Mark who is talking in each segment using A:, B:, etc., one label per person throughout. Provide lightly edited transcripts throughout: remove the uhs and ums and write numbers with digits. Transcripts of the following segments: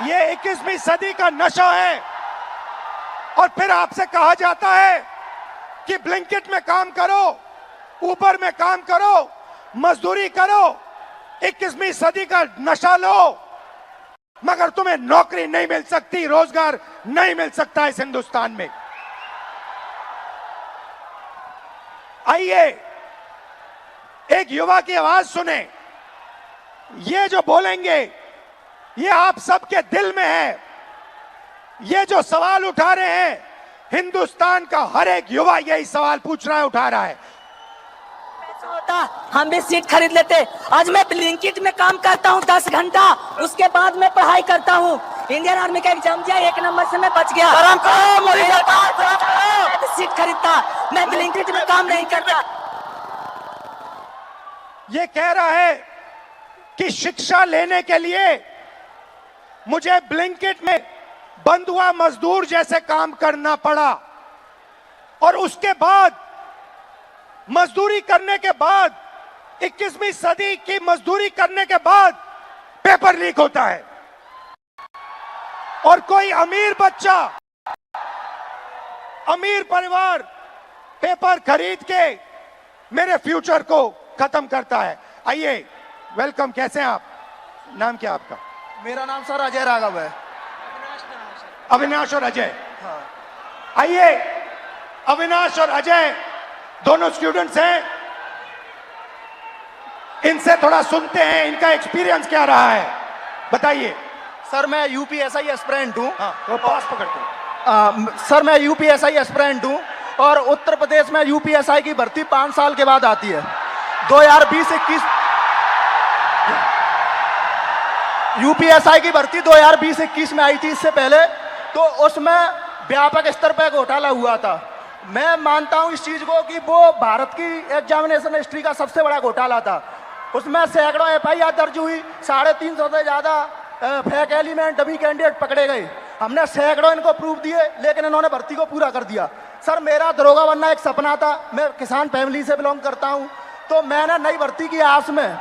A: ये 21वीं सदी का नशा है। और फिर आपसे कहा जाता है कि ब्लिंकिट में काम करो, ऊबर में काम करो, मजदूरी करो, 21वीं सदी का नशा लो, मगर तुम्हें नौकरी नहीं मिल सकती, रोजगार नहीं मिल सकता इस हिंदुस्तान में। आइए एक युवा की आवाज सुने। ये जो बोलेंगे ये आप सबके दिल में है। ये जो सवाल उठा रहे हैं, हिंदुस्तान का हर एक युवा यही सवाल पूछ रहा है, उठा रहा है।
B: होता हम भी सीट खरीद लेते। आज मैं ब्लिंकिट में काम करता हूँ 10 घंटा, उसके बाद मैं पढ़ाई करता हूँ। इंडियन आर्मी का एग्जाम दिया, 1 नंबर से मैं बच गया। सीट खरीदता, मैं ब्लिंकिट में काम नहीं करता।
A: ये कह रहा है कि शिक्षा लेने के लिए मुझे ब्लिंकिट में बंधुआ मजदूर जैसे काम करना पड़ा, और उसके बाद मजदूरी करने के बाद 21वीं सदी की मजदूरी करने के बाद पेपर लीक होता है, और कोई अमीर बच्चा, अमीर परिवार पेपर खरीद के मेरे फ्यूचर को खत्म करता है। आइए, वेलकम। कैसे हैं आप? नाम क्या आपका?
C: मेरा नाम सर अजय राघव है।
A: अविनाश और अजय। आइए, अविनाश और अजय दोनों स्टूडेंट्स हैं, इनसे थोड़ा सुनते हैं, इनका एक्सपीरियंस क्या रहा है, बताइए।
C: सर मैं यूपीएसआई एस्पिरेंट हूँ।
A: तो पास पकड़ते हैं।
C: सर मैं यूपीएसआई एस्पिरेंट हूँ, और उत्तर प्रदेश में यूपीएसआई की भर्ती 5 साल के बाद आती है। 2020-21 यूपीएसआई की भर्ती 2020-21 में आई थी। इससे पहले तो उसमें व्यापक स्तर पर घोटाला हुआ था। मैं मानता हूं इस चीज को कि वो भारत की एग्जामिनेशन हिस्ट्री का सबसे बड़ा घोटाला था। उसमें सैकड़ों एफआईआर दर्ज हुई, 350 से ज्यादा फेक एलिमेंट, डमी कैंडिडेट पकड़े गए। हमने सैकड़ों इनको प्रूफ दिए, लेकिन इन्होंने भर्ती को पूरा कर दिया। सर मेरा दरोगा बनना एक सपना था। मैं किसान फैमिली से बिलोंग करता हूं, तो मैंने नई भर्ती की आस में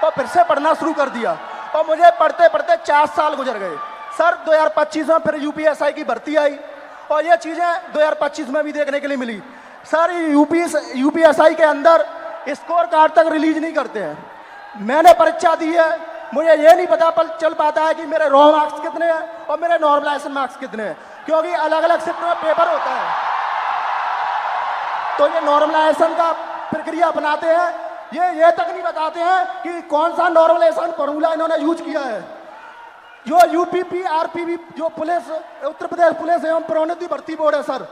C: तो फिर से पढ़ना शुरू कर दिया, और मुझे पढ़ते पढ़ते 4 साल गुजर गए। सर 2025 में फिर यूपीएसआई की भर्ती आई, और ये चीज़ें 2025 में भी देखने के लिए मिली। सर यूपीएसआई के अंदर स्कोर कार्ड तक रिलीज नहीं करते हैं। मैंने परीक्षा दी है, मुझे ये नहीं पता चल पाता है कि मेरे रॉ मार्क्स कितने हैं और मेरे नॉर्मलाइजेशन मार्क्स कितने हैं, क्योंकि अलग अलग शिफ्ट में पेपर होता है। तो ये नॉर्मलाइजेशन का प्रक्रिया अपनाते हैं, ये तक नहीं बताते हैं कि कौन सा नॉर्मलाइजेशन फॉर्मूला इन्होंने यूज किया है। जो यूपीपी आरपीबी जो पुलिस, उत्तर प्रदेश पुलिस एवं प्रोन्नति भर्ती बोर्ड है सर,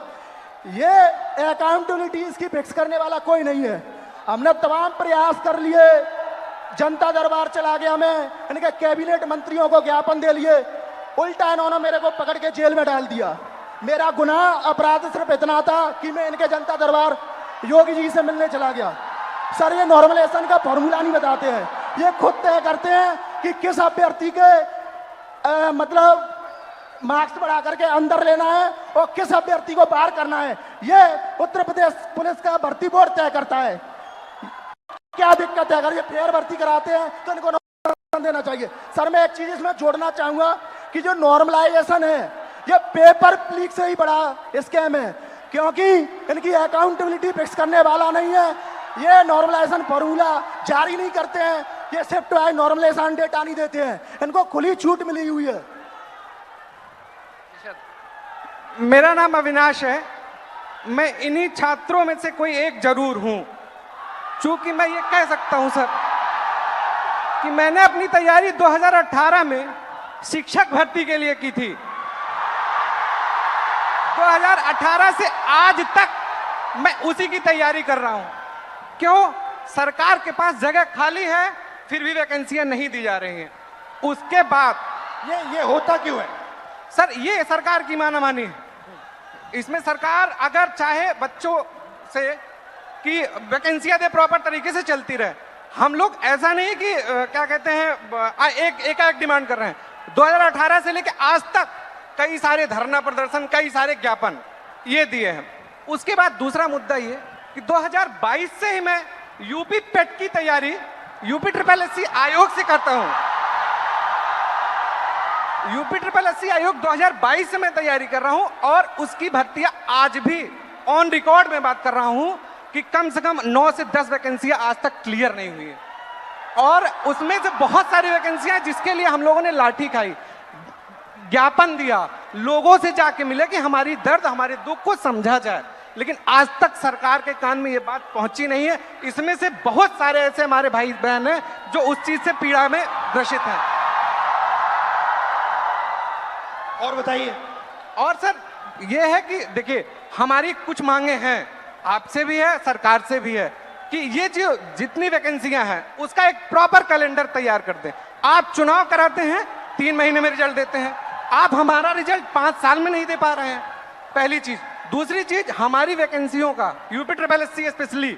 C: ये अकाउंटेबिलिटी इसकी फिक्स करने वाला कोई नहीं है। हमने तमाम प्रयास कर लिए, जनता दरबार चला गया, मैं इनके कैबिनेट मंत्रियों को ज्ञापन दे लिए, उल्टा इन्होंने मेरे को पकड़ के जेल में डाल दिया। मेरा गुनाह अपराध सिर्फ इतना था कि मैं इनके जनता दरबार योगी जी से मिलने चला गया। सर ये नॉर्मलाइजेशन का फॉर्मूला नहीं बताते हैं, ये खुद तय करते हैं कि किस अभ्यर्थी के मतलब मार्क्स बढ़ा करके अंदर लेना है और किस अभ्यर्थी को बाहर करना है। ये उत्तर प्रदेश पुलिस का भर्ती बोर्ड तय करता है। क्या दिक्कत है? अगर ये फेयर भर्ती कराते हैं तो इनको नॉर्मलाइजेशन देना चाहिए। सर मैं एक चीज इसमें जोड़ना चाहूंगा कि जो नॉर्मलाइजेशन है ये पेपर लीक से ही बड़ा स्कैम है, क्योंकि इनकी अकाउंटेबिलिटी फिक्स करने वाला नहीं है। ये नॉर्मलाइजेशन फॉर्मूला जारी नहीं करते हैं, ये शिफ्ट वाइज नॉर्मलाइजेशन डेटा नहीं देते हैं, इनको खुली छूट मिली हुई है।
D: मेरा नाम अविनाश है, मैं इन्हीं छात्रों में से कोई एक जरूर हूं। चूंकि मैं ये कह सकता हूं सर कि मैंने अपनी तैयारी 2018 में शिक्षक भर्ती के लिए की थी। 2018 से आज तक मैं उसी की तैयारी कर रहा हूं। क्यों? सरकार के पास जगह खाली है, फिर भी वैकेंसियां नहीं दी जा रही हैं। उसके बाद
A: ये होता क्यों है
D: सर? ये सरकार की मानामानी है। इसमें सरकार अगर चाहे बच्चों से कि वैकेंसियां दे, प्रॉपर तरीके से चलती रहे। हम लोग ऐसा नहीं कि क्या कहते हैं एक डिमांड कर रहे हैं। 2018 से लेकर आज तक कई सारे धरना प्रदर्शन, कई सारे ज्ञापन ये दिए हैं। उसके बाद दूसरा मुद्दा ये कि 2022 से ही मैं यूपी पेट की तैयारी यूपी SSSC आयोग से करता हूं। यूपी ट्रिपल एससी आयोग 2022 से मैं तैयारी कर रहा हूं और उसकी भर्तियां आज भी ऑन रिकॉर्ड में बात कर रहा हूं कि कम से कम 9 से 10 वैकेंसियां आज तक क्लियर नहीं हुई है और उसमें से बहुत सारी वैकेंसियां जिसके लिए हम लोगों ने लाठी खाई, ज्ञापन दिया, लोगों से जाके मिले कि हमारी दर्द, हमारे दुख को समझा जाए, लेकिन आज तक सरकार के कान में ये बात पहुंची नहीं है। इसमें से बहुत सारे ऐसे हमारे भाई बहन हैं जो उस चीज से पीड़ा में ग्रसित हैं।
A: और बताइए।
D: और सर ये है कि देखिए हमारी कुछ मांगे हैं, आपसे भी है, सरकार से भी है कि ये जो जितनी वैकेंसियां हैं उसका एक प्रॉपर कैलेंडर तैयार कर दें। आप चुनाव कराते हैं, 3 महीने में रिजल्ट देते हैं, आप हमारा रिजल्ट 5 साल में नहीं दे पा रहे हैं, पहली चीज। दूसरी चीज, हमारी वैकेंसियों का यूपी ट्रिपल एससी स्पेशली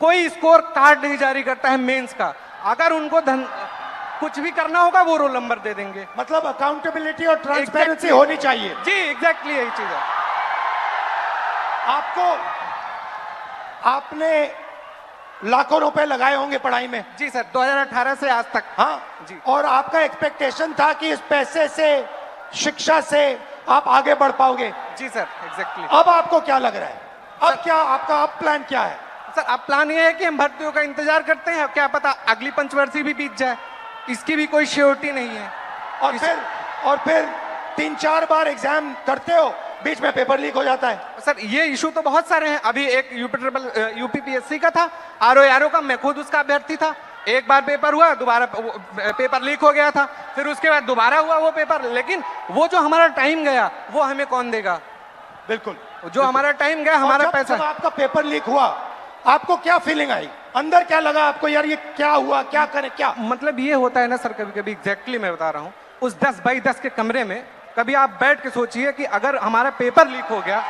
D: कोई स्कोर कार्ड नहीं जारी करता है मेंस का। अगर उनको कुछ भी करना होगा वो रोल नंबर दे देंगे।
A: मतलब अकाउंटेबिलिटी और ट्रांसपेरेंसी होनी चाहिए।
D: जी एग्जैक्टली यही चीज है।
A: आपने लाखों रुपए लगाए होंगे पढ़ाई में।
D: जी सर, 2018 से आज तक।
A: हाँ
D: जी।
A: और आपका एक्सपेक्टेशन था कि इस पैसे से, शिक्षा से आप आगे बढ़ पाओगे।
D: जी सर एग्जैक्टली।
A: अब आपको क्या लग रहा है? अब क्या आपका अब प्लान क्या है?
D: सर अब प्लान ये है कि हम भर्तियों का इंतजार करते हैं, क्या पता अगली पंचवर्षीय भी बीत जाए, इसकी भी कोई श्योरिटी नहीं है।
A: और फिर 3-4 बार एग्जाम करते हो, बीच में पेपर लीक हो जाता है।
D: सर ये इशू तो बहुत सारे हैं। अभी एक यूपीपीएससी का था, आरओ का, मैं खुद उसका अभ्यर्थी था। एक बार पेपर हुआ, दोबारा पेपर लीक हो गया था, फिर उसके बाद दोबारा हुआ वो पेपर, लेकिन वो जो हमारा टाइम गया वो हमें कौन देगा?
A: बिल्कुल,
D: जो हमारा टाइम गया, हमारा पैसा।
A: जब आपका पेपर लीक हुआ, आपको क्या फीलिंग आई? अंदर क्या लगा आपको, यार ये क्या हुआ, क्या करें, क्या?
D: मतलब ये होता है ना सर, कभी कभी एग्जैक्टली मैं बता रहा हूँ, उस 10 बाई 10 के कमरे में कभी आप बैठ के सोचिए कि अगर हमारा पेपर लीक हो गया,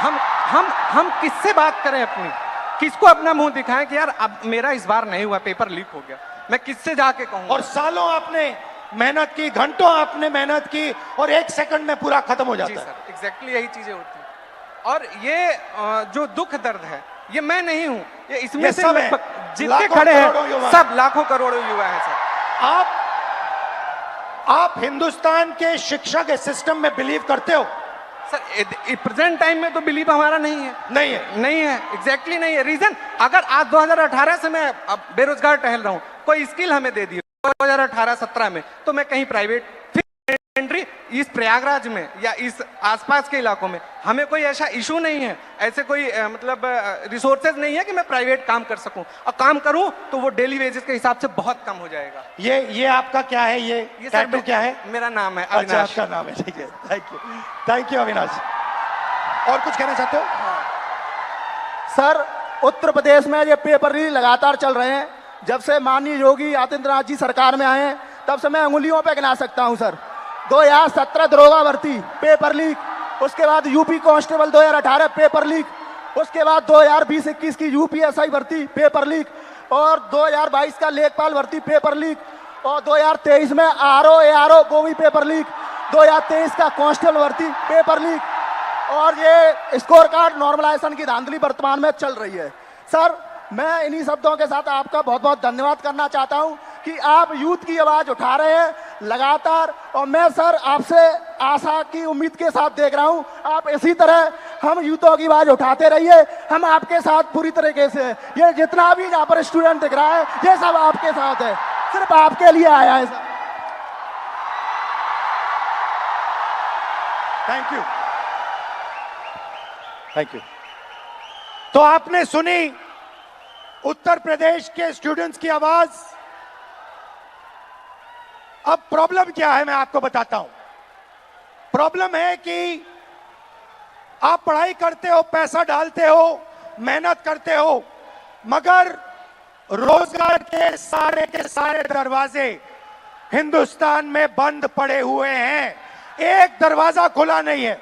D: हम किससे बात करें अपनी, किसको अपना मुंह दिखाएं कि यार अब मेरा इस बार नहीं हुआ, पेपर लीक हो गया, मैं किससे जाके कहूंगा?
A: और सालों आपने मेहनत की, घंटों आपने मेहनत की, और 1 सेकंड में पूरा खत्म हो जाता है।
D: सर एग्जैक्टली यही चीजें होती हैं। और ये जो दुख दर्द है, ये मैं नहीं हूं, ये इसमें से जितने खड़े हैं सब लाखों करोड़ों युवा हैं सर।
A: आप हिंदुस्तान के शिक्षा के सिस्टम में बिलीव करते हो?
D: सर प्रेजेंट टाइम में तो बिलीव हमारा नहीं है। नहीं है एग्जैक्टली नहीं है। रीजन, अगर आज 2018 से मैं अब बेरोजगार टहल रहा हूं, कोई स्किल हमें दे दी 2018-17 में, तो मैं कहीं प्राइवेट एंट्री इस प्रयागराज में या इस आसपास के इलाकों में, हमें कोई ऐसा इशू नहीं है, ऐसे कोई मतलब रिसोर्सेज नहीं है कि मैं प्राइवेट काम कर सकूं, और काम करूं तो वो डेली वेजेस के हिसाब से बहुत कम हो जाएगा।
A: ये आपका क्या है? ये टैटू क्या है?
D: मेरा नाम है
A: अविनाश। अच्छा, आपका नाम है, ठीक है, थैंक यू अविनाश। और कुछ कहना चाहते हो?
C: सर उत्तर प्रदेश में ये पेपर लीक लगातार चल रहे हैं। जब से माननीय योगी आदित्यनाथ जी सरकार में आए हैं, तब से मैं उंगलियों पे गिना सकता हूं सर। 2017 दरोगा भर्ती पेपर लीक, उसके बाद यूपी कांस्टेबल 2018 पेपर लीक, उसके बाद 2020-21 की यूपीएसआई भर्ती पेपर लीक, और 2022 का लेखपाल भर्ती पेपर लीक, और 2023 में आरओ वो भी पेपर लीक, 2023 का कांस्टेबल भर्ती पेपर लीक, और ये स्कोर कार्ड नॉर्मलाइजेशन की धांधली वर्तमान में चल रही है। सर मैं इन्हीं शब्दों के साथ आपका बहुत बहुत धन्यवाद करना चाहता हूं कि आप यूथ की आवाज उठा रहे हैं लगातार, और मैं सर आपसे आशा की उम्मीद के साथ देख रहा हूं, आप इसी तरह हम यूथों की आवाज उठाते रहिए, हम आपके साथ पूरी तरीके से। ये जितना भी यहाँ पर स्टूडेंट दिख रहा है, ये सब आपके साथ है, सिर्फ आपके लिए आया है सर।
A: Thank you. तो आपने सुनी उत्तर प्रदेश के स्टूडेंट्स की आवाज। अब प्रॉब्लम क्या है मैं आपको बताता हूं। प्रॉब्लम है कि आप पढ़ाई करते हो, पैसा डालते हो, मेहनत करते हो, मगर रोजगार के सारे दरवाजे हिंदुस्तान में बंद पड़े हुए हैं। एक दरवाजा खुला नहीं है।